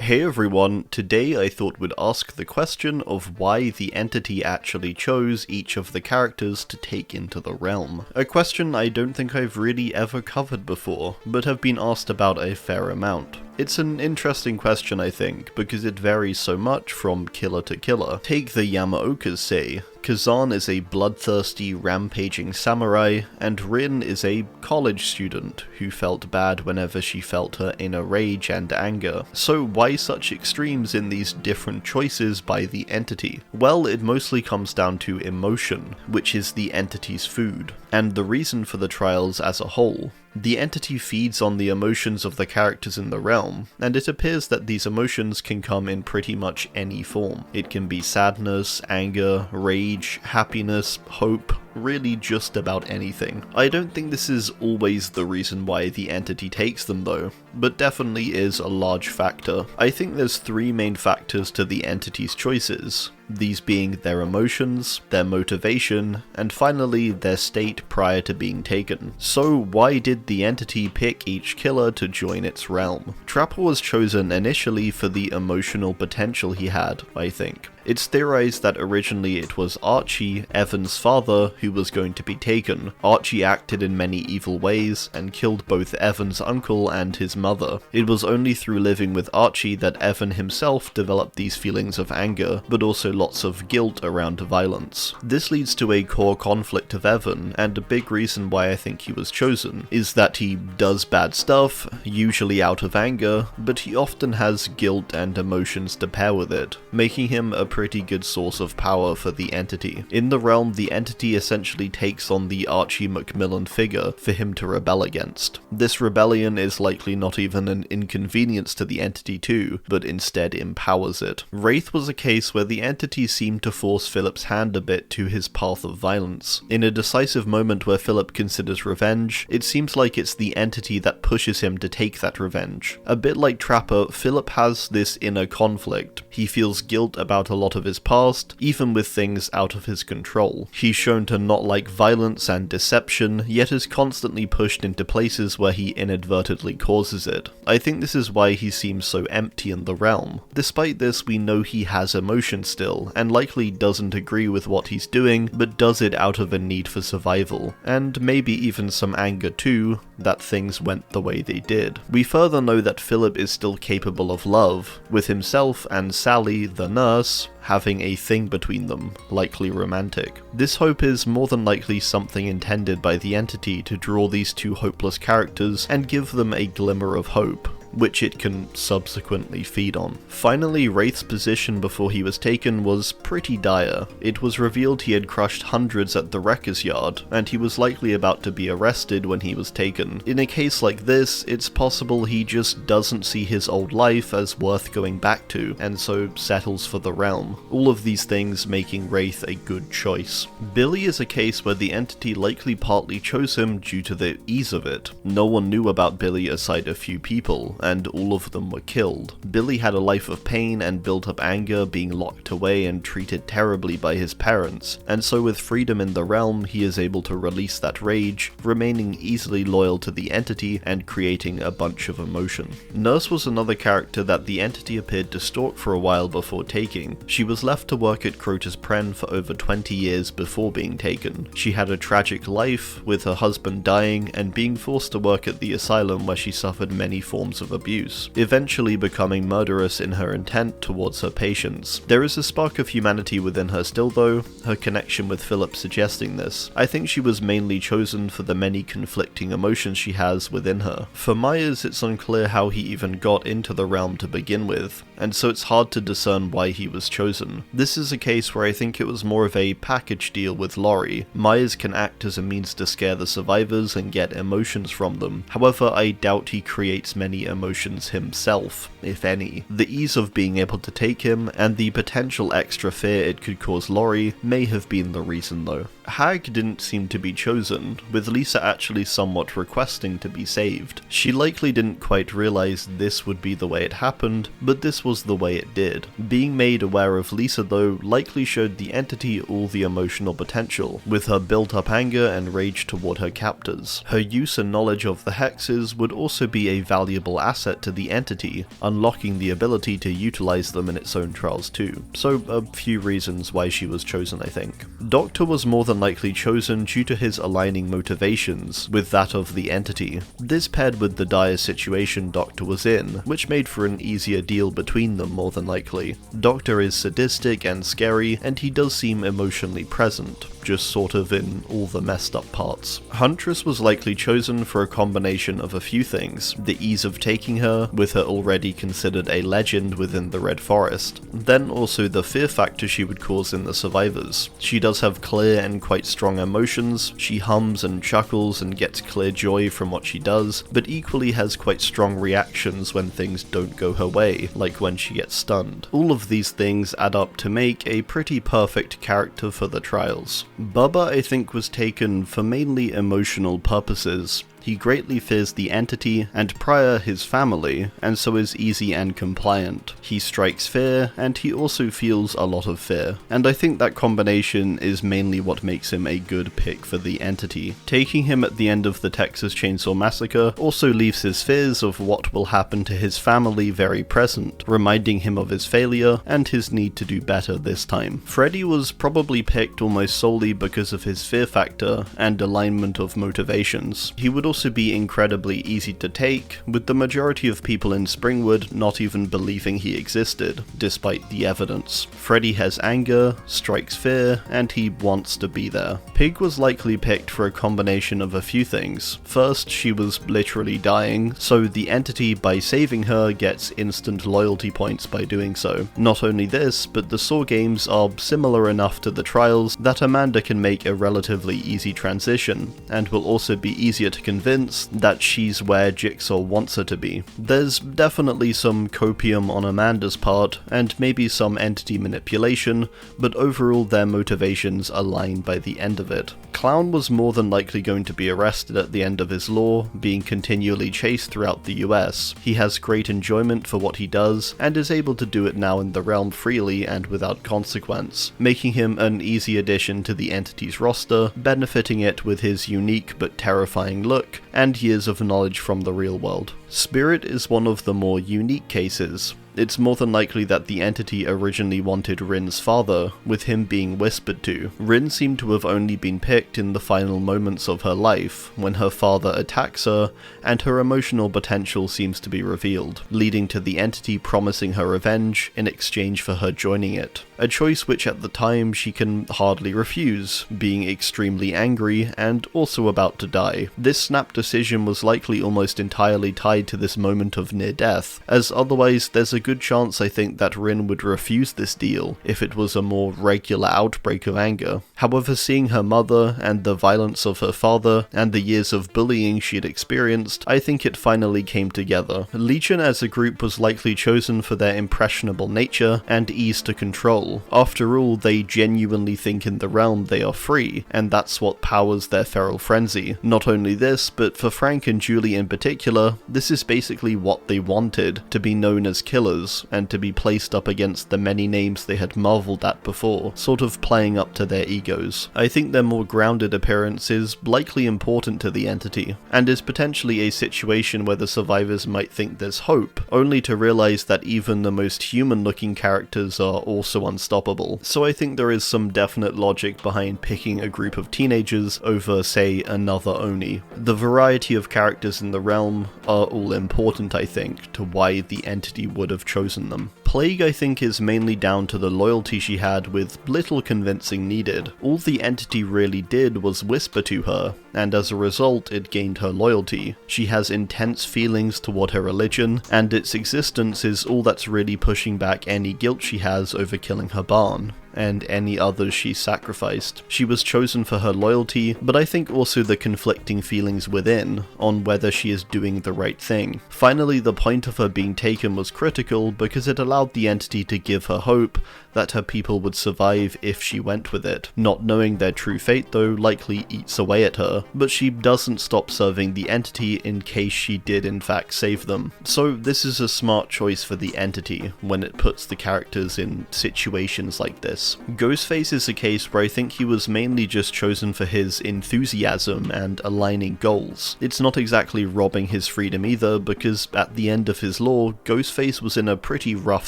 Hey everyone, today I thought we'd ask the question of why the entity actually chose each of the characters to take into the realm. A question I don't think I've really ever covered before, but have been asked about a fair amount. It's an interesting question, I think, because it varies so much from killer to killer. Take the Yamaokas, say. Kazan is a bloodthirsty, rampaging samurai, and Rin is a college student who felt bad whenever she felt her inner rage and anger. So why such extremes in these different choices by the entity? Well, it mostly comes down to emotion, which is the entity's food, and the reason for the trials as a whole. The entity feeds on the emotions of the characters in the realm, and it appears that these emotions can come in pretty much any form. It can be sadness, anger, rage, happiness, hope, really just about anything. I don't think this is always the reason why the entity takes them though, but definitely is a large factor. I think there's three main factors to the entity's choices, these being their emotions, their motivation, and finally their state prior to being taken. So why did the entity pick each killer to join its realm? Trapper was chosen initially for the emotional potential he had, I think. It's theorized that originally it was Archie, Evan's father, who was going to be taken. Archie acted in many evil ways and killed both Evan's uncle and his mother. It was only through living with Archie that Evan himself developed these feelings of anger, but also lots of guilt around violence. This leads to a core conflict of Evan, and a big reason why I think he was chosen is that he does bad stuff, usually out of anger, but he often has guilt and emotions to pair with it, making him a pretty good source of power for the entity. In the realm, the entity essentially takes on the Archie Macmillan figure for him to rebel against. This rebellion is likely not even an inconvenience to the entity too, but instead empowers it. Wraith was a case where the entity seemed to force Philip's hand a bit to his path of violence. In a decisive moment where Philip considers revenge, it seems like it's the entity that pushes him to take that revenge. A bit like Trapper, Philip has this inner conflict. He feels guilt about a lot of his past, even with things out of his control. He's shown to not like violence and deception, yet is constantly pushed into places where he inadvertently causes it. I think this is why he seems so empty in the realm. Despite this, we know he has emotion still, and likely doesn't agree with what he's doing, but does it out of a need for survival, and maybe even some anger too, that things went the way they did. We further know that Philip is still capable of love, with himself and Sally, the nurse, having a thing between them, likely romantic. This hope is more than likely something intended by the entity to draw these two hopeless characters and give them a glimmer of hope, which it can subsequently feed on. Finally, Wraith's position before he was taken was pretty dire. It was revealed he had crushed hundreds at the wrecker's yard, and he was likely about to be arrested when he was taken. In a case like this, it's possible he just doesn't see his old life as worth going back to, and so settles for the realm. All of these things making Wraith a good choice. Billy is a case where the entity likely partly chose him due to the ease of it. No one knew about Billy aside a few people, and all of them were killed. Billy had a life of pain and built up anger, being locked away and treated terribly by his parents, and so with freedom in the realm, he is able to release that rage, remaining easily loyal to the entity and creating a bunch of emotion. Nurse was another character that the entity appeared to stalk for a while before taking. She was left to work at Crota's Pren for over 20 years before being taken. She had a tragic life, with her husband dying and being forced to work at the asylum where she suffered many forms of abuse, eventually becoming murderous in her intent towards her patients. There is a spark of humanity within her still though, her connection with Philip suggesting this. I think she was mainly chosen for the many conflicting emotions she has within her. For Myers, it's unclear how he even got into the realm to begin with, and so it's hard to discern why he was chosen. This is a case where I think it was more of a package deal with Laurie. Myers can act as a means to scare the survivors and get emotions from them. However, I doubt he creates many emotions himself, if any. The ease of being able to take him, and the potential extra fear it could cause Laurie, may have been the reason though. Hag didn't seem to be chosen, with Lisa actually somewhat requesting to be saved. She likely didn't quite realize this would be the way it happened, but this was the way it did. Being made aware of Lisa though likely showed the entity all the emotional potential, with her built-up anger and rage toward her captors. Her use and knowledge of the hexes would also be a valuable asset to the entity, unlocking the ability to utilize them in its own trials too. So a few reasons why she was chosen, I think. Doctor was more than likely chosen due to his aligning motivations with that of the entity. This paired with the dire situation Doctor was in, which made for an easier deal between them more than likely. Doctor is sadistic and scary, and he does seem emotionally present, just sort of in all the messed up parts. Huntress was likely chosen for a combination of a few things: the ease of taking her, with her already considered a legend within the Red Forest, then also the fear factor she would cause in the survivors. She does have clear and quite strong emotions, she hums and chuckles and gets clear joy from what she does, but equally has quite strong reactions when things don't go her way, like when she gets stunned. All of these things add up to make a pretty perfect character for the trials. Bubba, I think, was taken for mainly emotional purposes. He greatly fears the entity, and prior his family, and so is easy and compliant. He strikes fear, and he also feels a lot of fear, and I think that combination is mainly what makes him a good pick for the entity. Taking him at the end of the Texas Chainsaw Massacre also leaves his fears of what will happen to his family very present, reminding him of his failure and his need to do better this time. Freddy was probably picked almost solely because of his fear factor and alignment of motivations. He would also be incredibly easy to take, with the majority of people in Springwood not even believing he existed, despite the evidence. Freddy has anger, strikes fear, and he wants to be there. Pig was likely picked for a combination of a few things. First, she was literally dying, so the entity, by saving her, gets instant loyalty points by doing so. Not only this, but the Saw games are similar enough to the trials that Amanda can make a relatively easy transition, and will also be easier to convince that she's where Jigsaw wants her to be. There's definitely some copium on Amanda's part, and maybe some entity manipulation, but overall their motivations align by the end of it. Clown was more than likely going to be arrested at the end of his law, being continually chased throughout the US. He has great enjoyment for what he does, and is able to do it now in the realm freely and without consequence, making him an easy addition to the entity's roster, benefiting it with his unique but terrifying look, and years of knowledge from the real world. Spirit is one of the more unique cases. It's more than likely that the entity originally wanted Rin's father, with him being whispered to. Rin seemed to have only been picked in the final moments of her life, when her father attacks her, and her emotional potential seems to be revealed, leading to the entity promising her revenge in exchange for her joining it. A choice which at the time she can hardly refuse, being extremely angry and also about to die. This snap decision was likely almost entirely tied to this moment of near death, as otherwise there's a good chance I think that Rin would refuse this deal if it was a more regular outbreak of anger. However, seeing her mother and the violence of her father and the years of bullying she'd experienced, I think it finally came together. Legion as a group was likely chosen for their impressionable nature and ease to control. After all, they genuinely think in the realm they are free, and that's what powers their feral frenzy. Not only this, but for Frank and Julie in particular, this is basically what they wanted, to be known as killers, and to be placed up against the many names they had marveled at before, sort of playing up to their egos. I think their more grounded appearance is likely important to the entity, and is potentially a situation where the survivors might think there's hope, only to realize that even the most human-looking characters are also unstoppable. So I think there is some definite logic behind picking a group of teenagers over, say, another Oni. The variety of characters in the realm are all important, I think, to why the entity would have chosen them. Plague, I think, is mainly down to the loyalty she had with little convincing needed. All the entity really did was whisper to her, and as a result it gained her loyalty. She has intense feelings toward her religion, and its existence is all that's really pushing back any guilt she has over killing her barn, and any others she sacrificed. She was chosen for her loyalty, but I think also the conflicting feelings within, on whether she is doing the right thing. Finally, the point of her being taken was critical because it allowed the entity to give her hope that her people would survive if she went with it. Not knowing their true fate though likely eats away at her, but she doesn't stop serving the entity in case she did in fact save them. So this is a smart choice for the entity when it puts the characters in situations like this. Ghostface is a case where I think he was mainly just chosen for his enthusiasm and aligning goals. It's not exactly robbing his freedom either, because at the end of his lore, Ghostface was in a pretty rough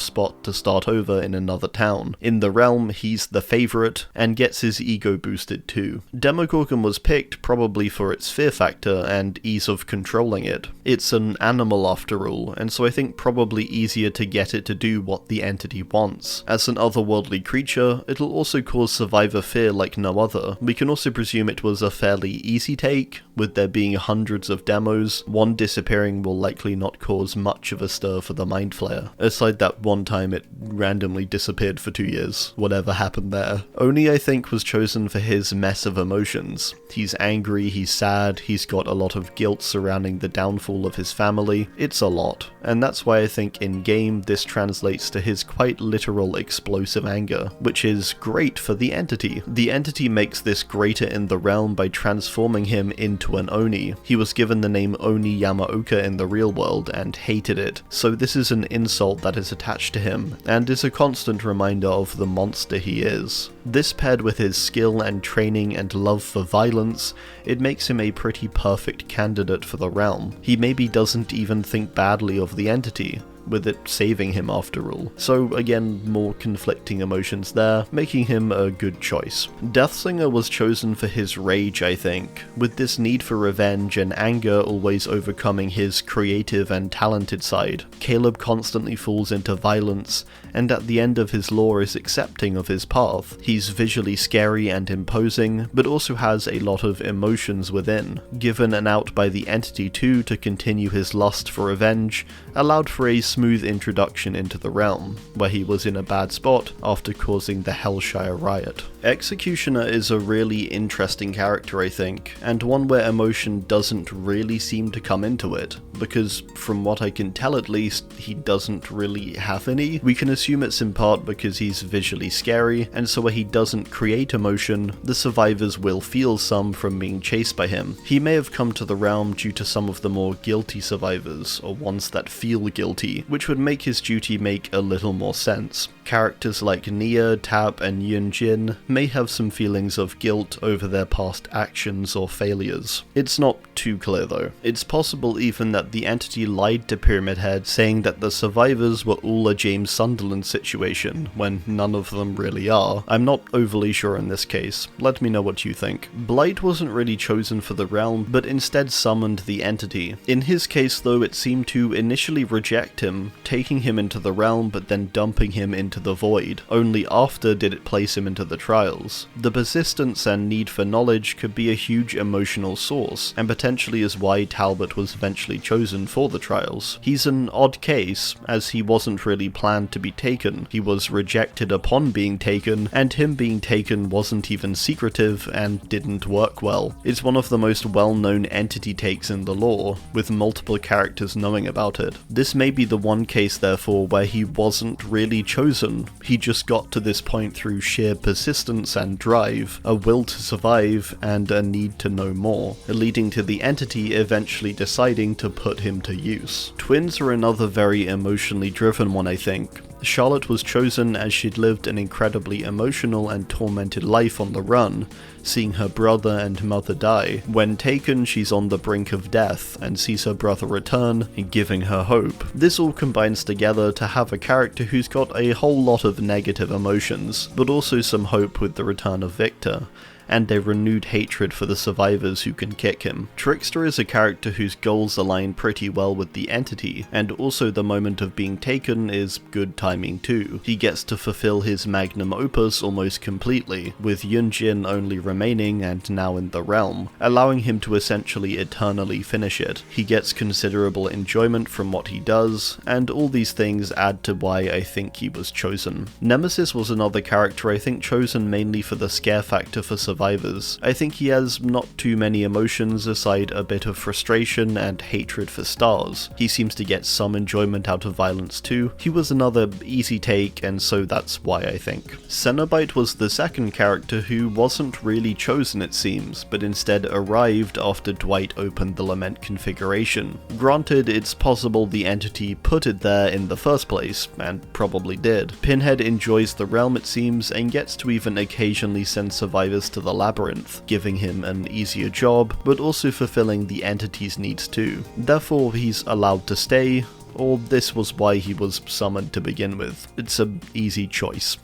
spot to start over in another town. In the realm, he's the favourite, and gets his ego boosted too. Demogorgon was picked probably for its fear factor and ease of controlling it. It's an animal after all, and so I think probably easier to get it to do what the entity wants. As an otherworldly creature, it'll also cause survivor fear like no other. We can also presume it was a fairly easy take, with there being hundreds of demos. One disappearing will likely not cause much of a stir for the Mind Flayer. Aside that one time it randomly disappeared for 2 years. Whatever happened there. Oni, I think, was chosen for his mess of emotions. He's angry, he's sad, he's got a lot of guilt surrounding the downfall of his family. It's a lot. And that's why I think in-game this translates to his quite literal explosive anger, which is great for the entity. The entity makes this greater in the realm by transforming him into an Oni. He was given the name Oni Yamaoka in the real world and hated it, so this is an insult that is attached to him, and is a constant reminder of the monster he is. This paired with his skill and training and love for violence, it makes him a pretty perfect candidate for the realm. He maybe doesn't even think badly of the entity, with it saving him after all. So again, more conflicting emotions there, making him a good choice. Deathslinger was chosen for his rage, I think, with this need for revenge and anger always overcoming his creative and talented side. Caleb constantly falls into violence, and at the end of his lore is accepting of his path. He's visually scary and imposing, but also has a lot of emotions within. Given an out by the entity too to continue his lust for revenge, allowed for a smooth introduction into the realm, where he was in a bad spot after causing the Hellshire riot. Executioner is a really interesting character, I think, and one where emotion doesn't really seem to come into it, because from what I can tell at least, he doesn't really have any. We can assume it's in part because he's visually scary, and so where he doesn't create emotion, the survivors will feel some from being chased by him. He may have come to the realm due to some of the more guilty survivors, or ones that feel guilty, which would make his duty make a little more sense. Characters like Nia, Tap, and Yunjin may have some feelings of guilt over their past actions or failures. It's not too clear though. It's possible even that the entity lied to Pyramid Head, saying that the survivors were all a James Sunderland situation, when none of them really are. I'm not overly sure in this case. Let me know what you think. Blight wasn't really chosen for the realm, but instead summoned the entity. In his case though, it seemed to initially reject him, taking him into the realm but then dumping him into the void. Only after did it place him into the trials. The persistence and need for knowledge could be a huge emotional source, and potentially is why Talbot was eventually chosen for the trials. He's an odd case, as he wasn't really planned to be taken. He was rejected upon being taken, and him being taken wasn't even secretive and didn't work well. It's one of the most well-known entity takes in the lore, with multiple characters knowing about it. This may be the one case therefore where he wasn't really chosen. He just got to this point through sheer persistence and drive, a will to survive, and a need to know more, leading to the entity eventually deciding to put him to use. Twins are another very emotionally driven one, I think. Charlotte was chosen as she'd lived an incredibly emotional and tormented life on the run, seeing her brother and mother die. When taken, she's on the brink of death and sees her brother return, giving her hope. This all combines together to have a character who's got a whole lot of negative emotions, but also some hope with the return of Victor, and a renewed hatred for the survivors who can kick him. Trickster is a character whose goals align pretty well with the entity, and also the moment of being taken is good timing too. He gets to fulfill his magnum opus almost completely, with Yunjin only remaining and now in the realm, allowing him to essentially eternally finish it. He gets considerable enjoyment from what he does, and all these things add to why I think he was chosen. Nemesis was another character I think chosen mainly for the scare factor for survivors survivors. I think he has not too many emotions aside a bit of frustration and hatred for stars. He seems to get some enjoyment out of violence too. He was another easy take, and so that's why I think. Cenobite was the second character who wasn't really chosen it seems, but instead arrived after Dwight opened the Lament configuration. Granted, it's possible the entity put it there in the first place, and probably did. Pinhead enjoys the realm it seems, and gets to even occasionally send survivors to the labyrinth, giving him an easier job, but also fulfilling the entity's needs too. Therefore, he's allowed to stay, or this was why he was summoned to begin with. It's an easy choice.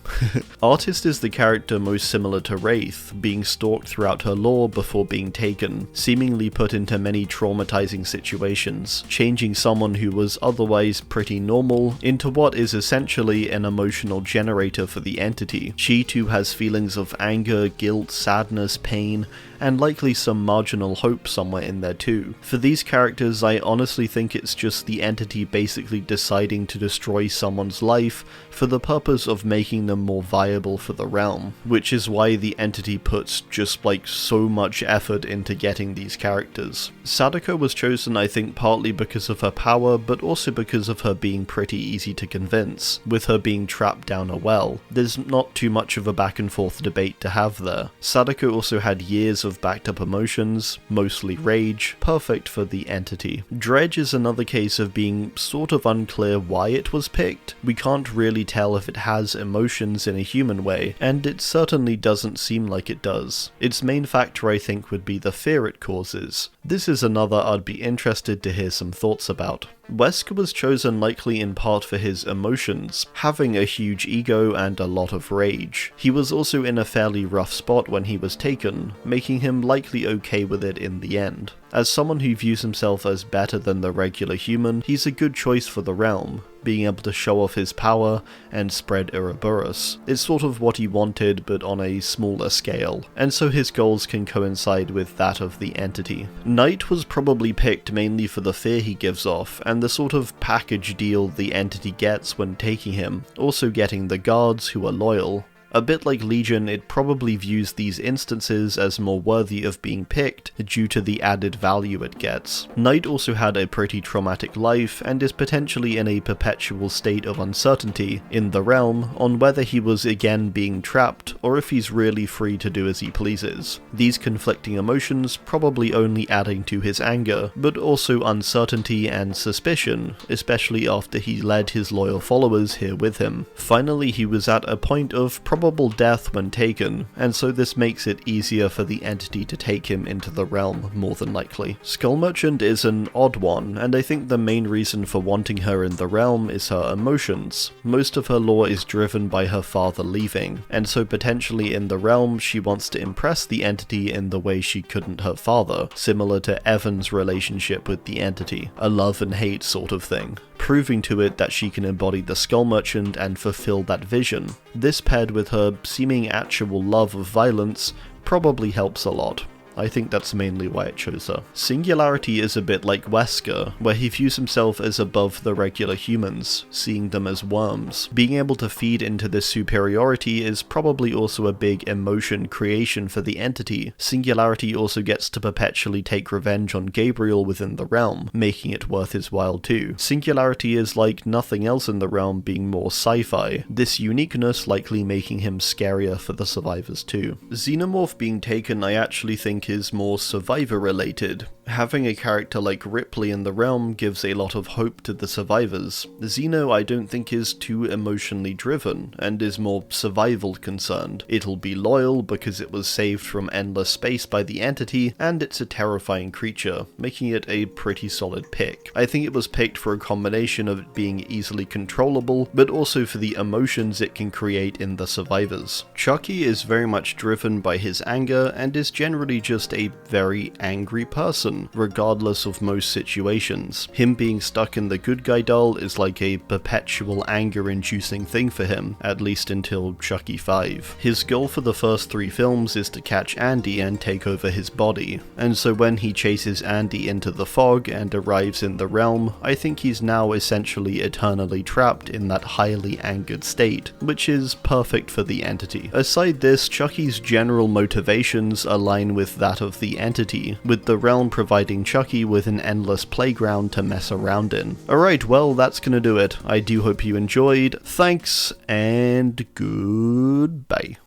Artist is the character most similar to Wraith, being stalked throughout her lore before being taken, seemingly put into many traumatizing situations, changing someone who was otherwise pretty normal into what is essentially an emotional generator for the entity. She too has feelings of anger, guilt, sadness, pain, and likely some marginal hope somewhere in there too. For these characters, I honestly think it's just the entity basically deciding to destroy someone's life for the purpose of making them more viable for the realm, which is why the entity puts just like so much effort into getting these characters. Sadako was chosen I think partly because of her power, but also because of her being pretty easy to convince, with her being trapped down a well. There's not too much of a back and forth debate to have there. Sadako also had years of backed up emotions, mostly rage, perfect for the entity. Dredge is another case of being sort of unclear why it was picked. We can't really tell if it has emotions in a human way, and it certainly doesn't seem like it does. Its main factor I think would be the fear it causes. This is another I'd be interested to hear some thoughts about. Wesker was chosen likely in part for his emotions, having a huge ego and a lot of rage. He was also in a fairly rough spot when he was taken, making him likely okay with it in the end. As someone who views himself as better than the regular human, he's a good choice for the realm, being able to show off his power and spread Ouroboros. It's sort of what he wanted, but on a smaller scale, and so his goals can coincide with that of the entity. Knight was probably picked mainly for the fear he gives off, and the sort of package deal the entity gets when taking him, also getting the guards who are loyal. A bit like Legion, it probably views these instances as more worthy of being picked due to the added value it gets. Knight also had a pretty traumatic life and is potentially in a perpetual state of uncertainty in the realm on whether he was again being trapped or if he's really free to do as he pleases. These conflicting emotions probably only adding to his anger, but also uncertainty and suspicion, especially after he led his loyal followers here with him. Finally, he was at a point of probable death when taken, and so this makes it easier for the entity to take him into the realm more than likely. Skull Merchant is an odd one, and I think the main reason for wanting her in the realm is her emotions. Most of her lore is driven by her father leaving, and so potentially in the realm she wants to impress the entity in the way she couldn't her father, similar to Evan's relationship with the entity, a love and hate sort of thing, proving to it that she can embody the Skull Merchant and fulfill that vision. This paired with her seeming actual love of violence probably helps a lot. I think that's mainly why it chose her. Singularity is a bit like Wesker, where he views himself as above the regular humans, seeing them as worms. Being able to feed into this superiority is probably also a big emotion creation for the entity. Singularity also gets to perpetually take revenge on Gabriel within the realm, making it worth his while too. Singularity is like nothing else in the realm being more sci-fi, this uniqueness likely making him scarier for the survivors too. Xenomorph being taken I actually think is more survivor related. Having a character like Ripley in the realm gives a lot of hope to the survivors. Xeno I don't think is too emotionally driven, and is more survival concerned. It'll be loyal because it was saved from endless space by the entity, and it's a terrifying creature, making it a pretty solid pick. I think it was picked for a combination of it being easily controllable, but also for the emotions it can create in the survivors. Chucky is very much driven by his anger, and is generally just a very angry person. person, regardless of most situations. Him being stuck in the good guy doll is like a perpetual anger-inducing thing for him, at least until Chucky 5. His goal for the first 3 films is to catch Andy and take over his body, and so when he chases Andy into the fog and arrives in the realm, I think he's now essentially eternally trapped in that highly angered state, which is perfect for the entity. Aside this, Chucky's general motivations align with that of the entity, with the realm providing Chucky with an endless playground to mess around in. Alright, well that's gonna do it. I do hope you enjoyed, thanks, and goodbye.